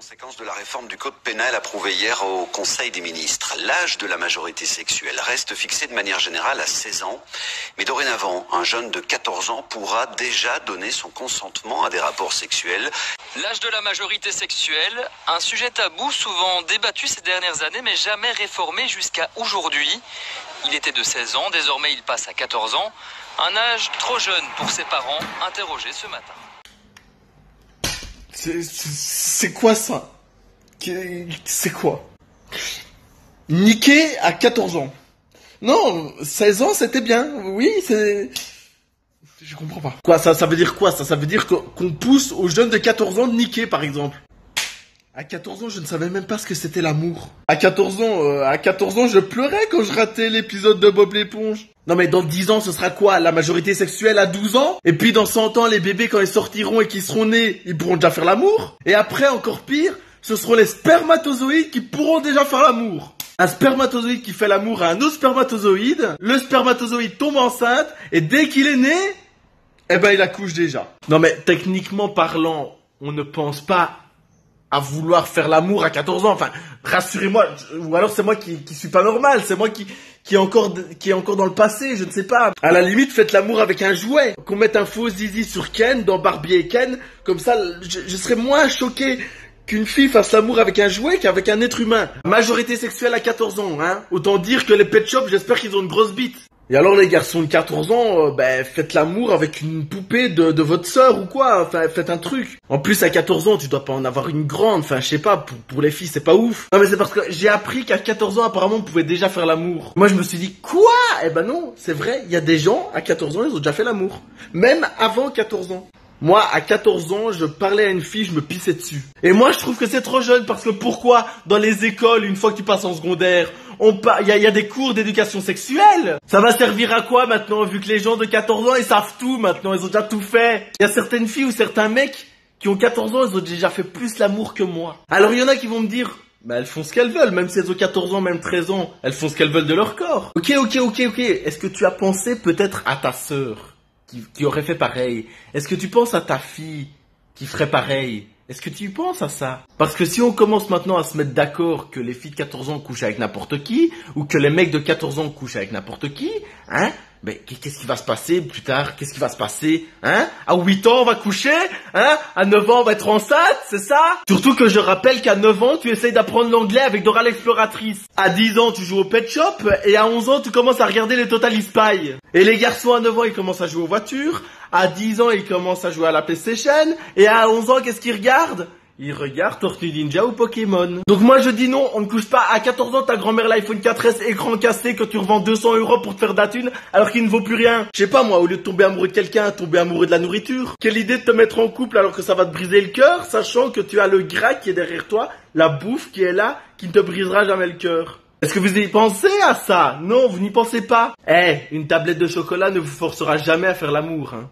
Conséquence de la réforme du code pénal approuvée hier au Conseil des ministres. L'âge de la majorité sexuelle reste fixé de manière générale à 16 ans. Mais dorénavant, un jeune de 14 ans pourra déjà donner son consentement à des rapports sexuels. L'âge de la majorité sexuelle, un sujet tabou souvent débattu ces dernières années mais jamais réformé jusqu'à aujourd'hui. Il était de 16 ans, désormais il passe à 14 ans. Un âge trop jeune pour ses parents, interrogés ce matin. C'est quoi ça? C'est quoi? Niquer à 14 ans. Non, 16 ans c'était bien. Oui, c'est... Je comprends pas. Quoi, ça veut dire quoi ça? Ça veut dire qu'on pousse aux jeunes de 14 ans de niquer par exemple. À 14 ans, je ne savais même pas ce que c'était l'amour. À 14 ans, je pleurais quand je ratais l'épisode de Bob l'éponge. Non mais dans 10 ans, ce sera quoi? La majorité sexuelle à 12 ans? Et puis dans 100 ans, les bébés quand ils sortiront et qu'ils seront nés, ils pourront déjà faire l'amour? Et après, encore pire, ce seront les spermatozoïdes qui pourront déjà faire l'amour. Un spermatozoïde qui fait l'amour à un autre spermatozoïde, le spermatozoïde tombe enceinte, et dès qu'il est né, eh ben il accouche déjà. Non mais techniquement parlant, on ne pense pas à vouloir faire l'amour à 14 ans. Enfin, rassurez-moi, ou alors c'est moi qui suis pas normal, c'est moi qui est encore dans le passé, je ne sais pas. À la limite, faites l'amour avec un jouet. Qu'on mette un faux zizi sur Ken, dans Barbie et Ken, comme ça, je serais moins choqué qu'une fille fasse l'amour avec un jouet qu'avec un être humain. Majorité sexuelle à 14 ans, hein. Autant dire que les pet shops, j'espère qu'ils ont une grosse bite. Et alors les garçons de 14 ans, faites l'amour avec une poupée de votre sœur ou quoi, enfin faites un truc. En plus à 14 ans tu dois pas en avoir une grande, enfin je sais pas, pour les filles c'est pas ouf. Non mais c'est parce que j'ai appris qu'à 14 ans apparemment on pouvait déjà faire l'amour. Moi je me suis dit quoi? Eh ben non, c'est vrai, il y a des gens à 14 ans ils ont déjà fait l'amour. Même avant 14 ans. Moi, à 14 ans, je parlais à une fille, je me pissais dessus. Et moi, je trouve que c'est trop jeune parce que pourquoi, dans les écoles, une fois que tu passes en secondaire, il y a des cours d'éducation sexuelle. Ça va servir à quoi maintenant, vu que les gens de 14 ans, ils savent tout maintenant, ils ont déjà tout fait. Il y a certaines filles ou certains mecs qui ont 14 ans, ils ont déjà fait plus l'amour que moi. Alors, il y en a qui vont me dire, bah elles font ce qu'elles veulent, même si elles ont 14 ans, même 13 ans, elles font ce qu'elles veulent de leur corps. Ok. Est-ce que tu as pensé peut-être à ta sœur qui aurait fait pareil? Est-ce que tu penses à ta fille qui ferait pareil? Est-ce que tu y penses à ça? Parce que si on commence maintenant à se mettre d'accord que les filles de 14 ans couchent avec n'importe qui, ou que les mecs de 14 ans couchent avec n'importe qui, hein? Ben, qu'est-ce qui va se passer plus tard? Qu'est-ce qui va se passer? Hein? À 8 ans, on va coucher? Hein? À 9 ans, on va être enceinte? C'est ça? Surtout que je rappelle qu'à 9 ans, tu essayes d'apprendre l'anglais avec Dora l'exploratrice. À 10 ans, tu joues au pet shop. Et à 11 ans, tu commences à regarder les Total Spy. Et les garçons à 9 ans, ils commencent à jouer aux voitures. À 10 ans, ils commencent à jouer à la PlayStation. Et à 11 ans, qu'est-ce qu'ils regardent? Ils regardent Tortue Ninja ou Pokémon. Donc moi je dis non, on ne couche pas. À 14 ans, ta grand-mère l'iPhone 4S écran cassé que tu revends 200 € pour te faire de la thune alors qu'il ne vaut plus rien. Je sais pas moi, au lieu de tomber amoureux de quelqu'un, tomber amoureux de la nourriture. Quelle idée de te mettre en couple alors que ça va te briser le cœur, sachant que tu as le gras qui est derrière toi, la bouffe qui est là, qui ne te brisera jamais le cœur. Est-ce que vous y pensez à ça? Non, vous n'y pensez pas. Une tablette de chocolat ne vous forcera jamais à faire l'amour, hein.